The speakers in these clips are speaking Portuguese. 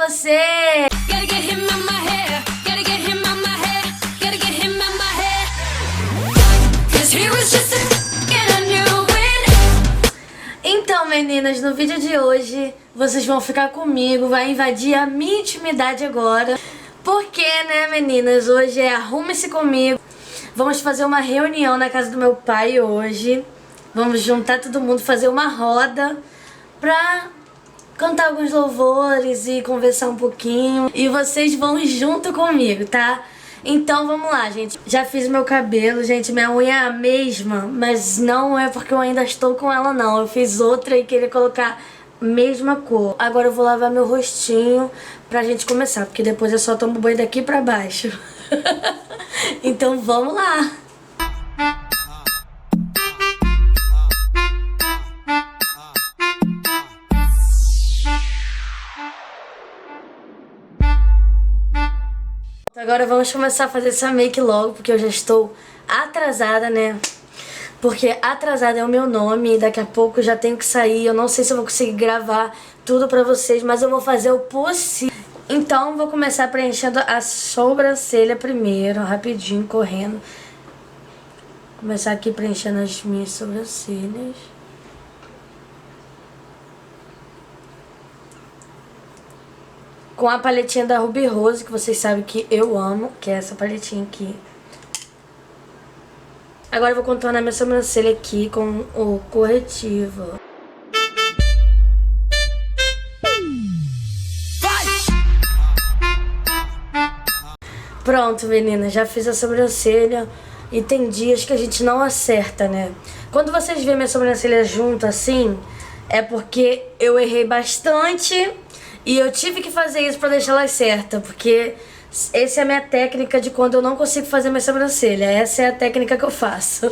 você! Então, meninas, no vídeo de hoje, vocês vão ficar comigo, vai invadir a minha intimidade agora. Porque, né, meninas, hoje é Arrume-se Comigo. Vamos fazer uma reunião na casa do meu pai hoje. Vamos juntar todo mundo, fazer uma roda pra cantar alguns louvores e conversar um pouquinho. E vocês vão junto comigo, tá? Então vamos lá, gente. Já fiz meu cabelo, gente. Minha unha é a mesma, mas não é porque eu ainda estou com ela, não. Eu fiz outra e queria colocar a mesma cor. Agora eu vou lavar meu rostinho pra gente começar, porque depois eu só tomo banho daqui pra baixo. Então vamos lá. Agora vamos começar a fazer essa make logo, porque eu já estou atrasada, né? Porque atrasada é o meu nome e daqui a pouco eu já tenho que sair. Eu não sei se eu vou conseguir gravar tudo pra vocês, mas eu vou fazer o possível. Então vou começar preenchendo a sobrancelha primeiro, rapidinho, correndo. Começar aqui preenchendo as minhas sobrancelhas. Com a paletinha da Ruby Rose, que vocês sabem que eu amo, que é essa paletinha aqui. Agora eu vou contornar minha sobrancelha aqui com o corretivo. Pronto, meninas, já fiz a sobrancelha. E tem dias que a gente não acerta, né? Quando vocês veem minha sobrancelha junto assim, é porque eu errei bastante. E eu tive que fazer isso pra deixar ela certa, porque essa é a minha técnica de quando eu não consigo fazer minha sobrancelha. Essa é a técnica que eu faço.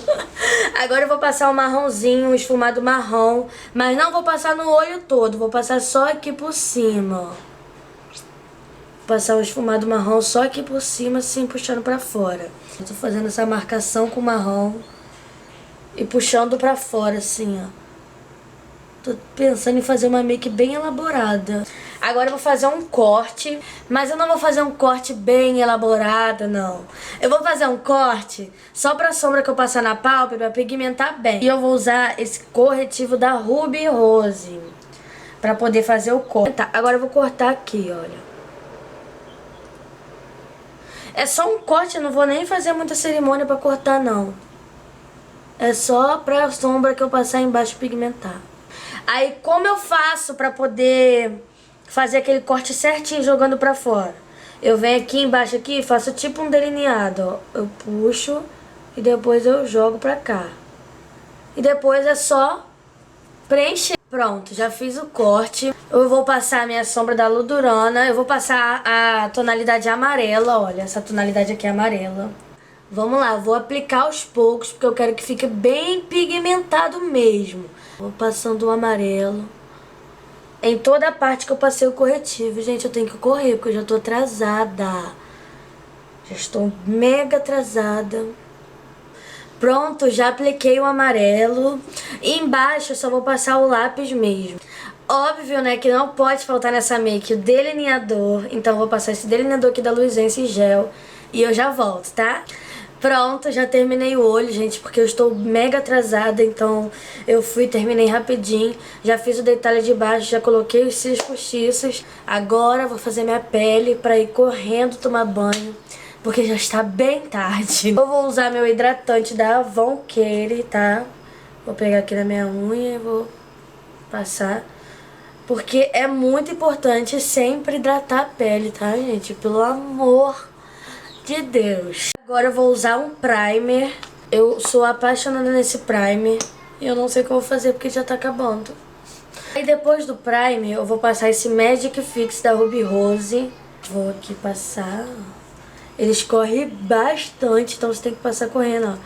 Agora eu vou passar um marronzinho, um esfumado marrom, mas não vou passar no olho todo, vou passar só aqui por cima, ó. Vou passar um esfumado marrom só aqui por cima, assim, puxando pra fora. Eu tô fazendo essa marcação com marrom e puxando pra fora, assim, ó. Tô pensando em fazer uma make bem elaborada. Agora eu vou fazer um corte, mas eu não vou fazer um corte bem elaborado, não. Eu vou fazer um corte só pra sombra que eu passar na pálpebra pigmentar bem. E eu vou usar esse corretivo da Ruby Rose pra poder fazer o corte. Tá, agora eu vou cortar aqui, olha. É só um corte, eu não vou nem fazer muita cerimônia pra cortar, não. É só pra sombra que eu passar embaixo pigmentar. Aí como eu faço pra poder fazer aquele corte certinho jogando pra fora? Eu venho aqui embaixo aqui e faço tipo um delineado, ó. Eu puxo e depois eu jogo pra cá. E depois é só preencher. Pronto, já fiz o corte. Eu vou passar a minha sombra da Ludurana. Eu vou passar a tonalidade amarela, olha, essa tonalidade aqui é amarela. Vamos lá, vou aplicar aos poucos, porque eu quero que fique bem pigmentado mesmo. Vou passando o amarelo em toda a parte que eu passei o corretivo. Gente, eu tenho que correr, porque eu já tô atrasada. Já estou mega atrasada. Pronto, já apliquei o amarelo. E embaixo eu só vou passar o lápis mesmo. Óbvio, né, que não pode faltar nessa make o delineador. Então eu vou passar esse delineador aqui da Luisense Gel. E eu já volto, tá? Pronto, já terminei o olho, gente, porque eu estou mega atrasada, então eu fui, terminei rapidinho, já fiz o detalhe de baixo, já coloquei os cílios postiços. Agora vou fazer minha pele pra ir correndo tomar banho, porque já está bem tarde. Eu vou usar meu hidratante da Avon Care, tá? Vou pegar aqui na minha unha e vou passar, porque é muito importante sempre hidratar a pele, tá, gente? Pelo amor de Deus. Agora eu vou usar um primer. Eu sou apaixonada nesse primer e eu não sei o que eu vou fazer porque já tá acabando. Aí depois do primer eu vou passar esse Magic Fix da Ruby Rose. Vou aqui passar. Ele escorre bastante, então você tem que passar correndo, ó.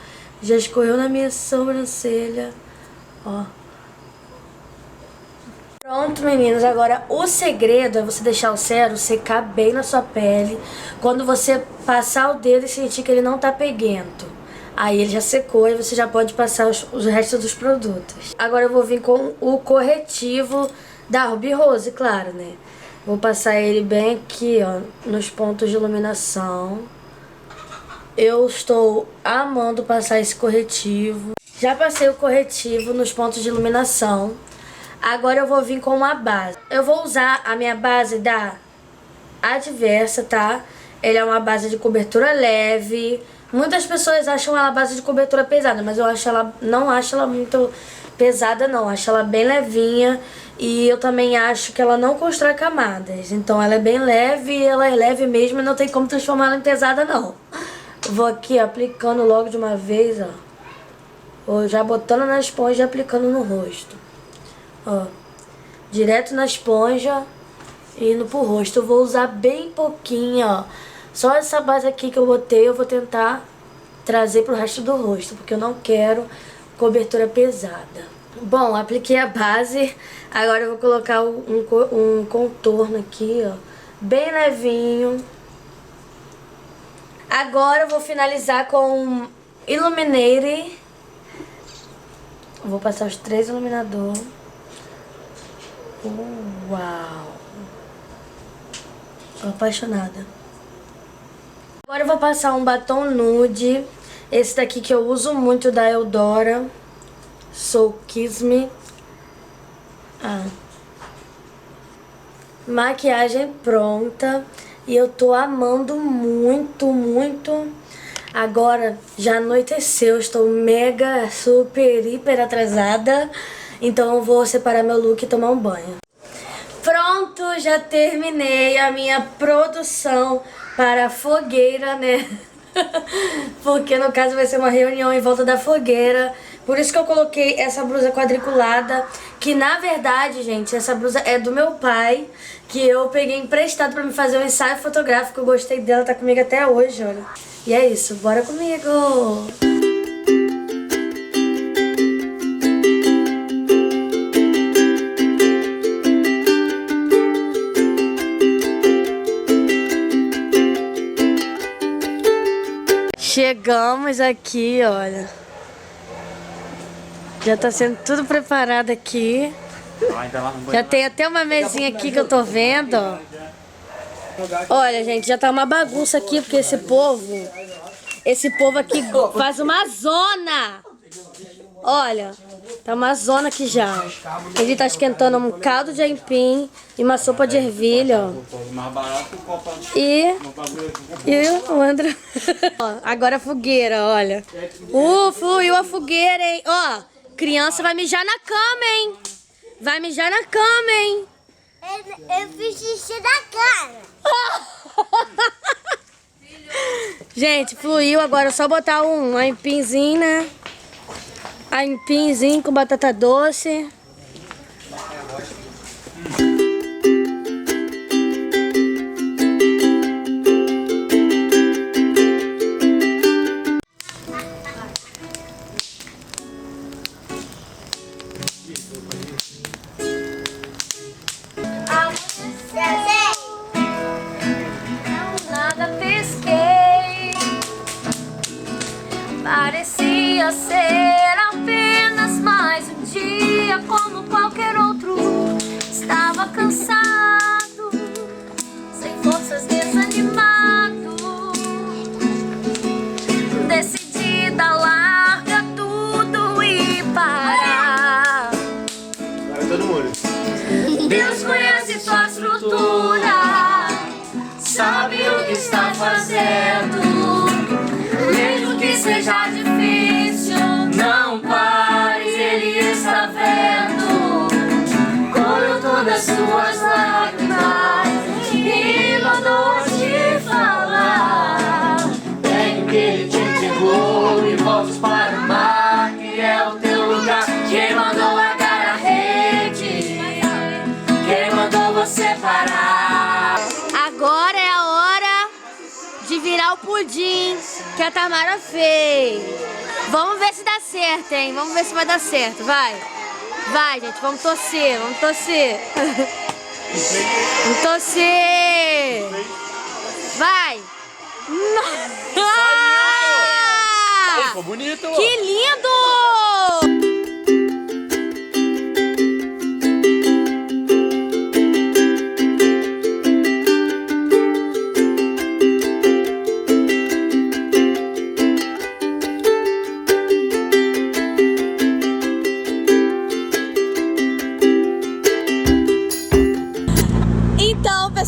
Já escorreu na minha sobrancelha, ó. Pronto, meninas, agora o segredo é você deixar o cero secar bem na sua pele. Quando você passar o dedo e sentir que ele não tá peguento, aí ele já secou e você já pode passar os restos dos produtos. Agora eu vou vir com o corretivo da Ruby Rose, claro, né? Vou passar ele bem aqui, ó, nos pontos de iluminação. Eu estou amando passar esse corretivo. Já passei o corretivo nos pontos de iluminação. Agora eu vou vir com uma base. Eu vou usar a minha base da Adversa, tá? Ela é uma base de cobertura leve. Muitas pessoas acham ela base de cobertura pesada, mas eu acho ela, não acho ela muito pesada não. Acho ela bem levinha e eu também acho que ela não constrói camadas. Então ela é bem leve, ela é leve mesmo e não tem como transformar ela em pesada não. Vou aqui aplicando logo de uma vez, ó. Vou já botando na esponja e aplicando no rosto. Ó, direto na esponja e indo pro rosto. Eu vou usar bem pouquinho, ó. Só essa base aqui que eu botei, eu vou tentar trazer pro resto do rosto, porque eu não quero cobertura pesada. Bom, apliquei a base. Agora eu vou colocar um contorno aqui, ó, bem levinho. Agora eu vou finalizar com Illuminator. Vou passar os 3 iluminadores. Uau! Tô apaixonada. Agora eu vou passar um batom nude. Esse daqui que eu uso muito, da Eudora. So Kiss Me. Maquiagem pronta. E eu tô amando muito, muito. Agora já anoiteceu, estou mega, super, hiper atrasada. Então eu vou separar meu look e tomar um banho. Pronto, já terminei a minha produção para a fogueira, né? Porque no caso vai ser uma reunião em volta da fogueira. Por isso que eu coloquei essa blusa quadriculada, que na verdade, gente, essa blusa é do meu pai, que eu peguei emprestado pra me fazer um ensaio fotográfico. Eu gostei dela, tá comigo até hoje, olha. E é isso, bora comigo! Chegamos aqui, olha. Já tá sendo tudo preparado aqui. Já tem até uma mesinha aqui que eu tô vendo. Olha, gente, já tá uma bagunça aqui, porque esse povo aqui faz uma zona. Olha, tá uma zona aqui já. Ele tá esquentando um caldo de aipim e uma sopa de ervilha, ó. E o André. Ó, agora a fogueira, olha. Fluiu a fogueira, hein? Ó, criança vai mijar na cama, hein? Vai mijar na cama, hein? Eu fiz xixi na cara. Gente, fluiu. Agora é só botar um aipimzinho, né? Aipimzinho com batata doce. Nada pesquei. Parecia ser apenas mais um dia como qualquer outro. Estava cansado, sem forças, desanimado. Decidida, larga tudo e parar. Deus conhece sua estrutura, sabe o que está fazendo. Mesmo que seja difícil, não pares, Ele está vendo. Colheu todas suas lágrimas e mandou te falar. Pega o que Ele te entregou e volta para o mar, que é o teu lugar. Quem mandou largar a rede? Quem mandou você parar? Agora é a hora de virar o pudim que a Tamara fez. Vamos ver se dá certo, hein? Vamos ver se vai dar certo, vai. Vai, gente, vamos torcer, vamos torcer. Vamos torcer. Vai. Aí, ficou bonito. Que lindo!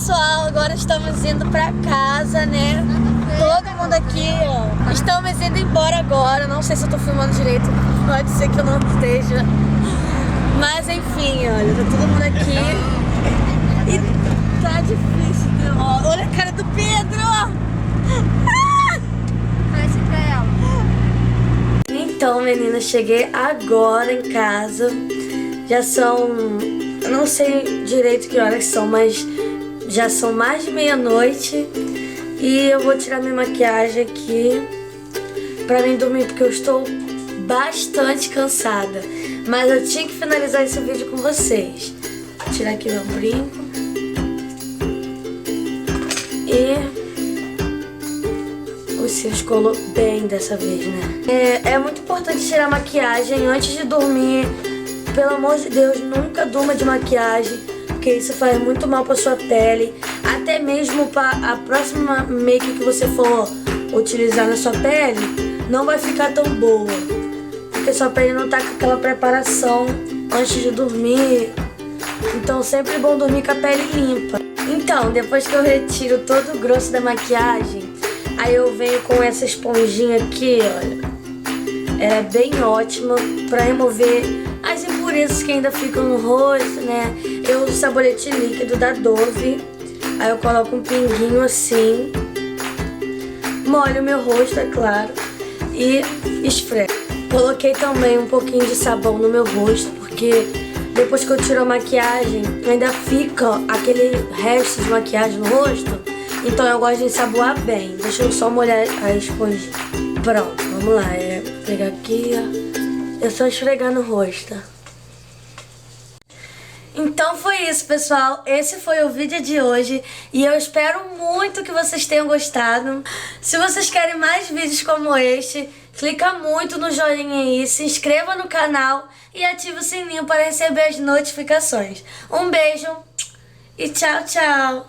pessoal, agora estamos indo pra casa, né? Todo mundo aqui, ó. Estamos indo embora agora. Não sei se eu tô filmando direito. Pode ser que eu não esteja. Mas enfim, olha, tá todo mundo aqui. E tá difícil, né? Ó, olha a cara do Pedro! Parece pra ela. Então, meninas, cheguei agora em casa. Já são... Eu não sei direito que horas são, mas já são mais de meia-noite. E eu vou tirar minha maquiagem aqui pra mim dormir, porque eu estou bastante cansada. Mas eu tinha que finalizar esse vídeo com vocês. Vou tirar aqui meu brinco. E os cílios colou bem dessa vez, né? É muito importante tirar a maquiagem antes de dormir. Pelo amor de Deus, nunca durma de maquiagem, porque isso faz muito mal pra sua pele. Até mesmo para a próxima make que você for utilizar na sua pele, não vai ficar tão boa. Porque sua pele não tá com aquela preparação antes de dormir. Então sempre é bom dormir com a pele limpa. Então, depois que eu retiro todo o grosso da maquiagem, aí eu venho com essa esponjinha aqui, olha. Ela é bem ótima pra remover as impurezas que ainda ficam no rosto, né? Eu uso sabonete líquido da Dove. Aí eu coloco um pinguinho assim. Molho meu rosto, é claro. E esfrego. Coloquei também um pouquinho de sabão no meu rosto, porque depois que eu tiro a maquiagem, ainda fica aquele resto de maquiagem no rosto. Então eu gosto de ensaboar bem. Deixa eu só molhar a esponjinha. Pronto, vamos lá. Pegar aqui, ó. É só esfregar no rosto. Então foi isso, pessoal. Esse foi o vídeo de hoje. E eu espero muito que vocês tenham gostado. Se vocês querem mais vídeos como este, clica muito no joinha aí, se inscreva no canal e ative o sininho para receber as notificações. Um beijo e tchau, tchau!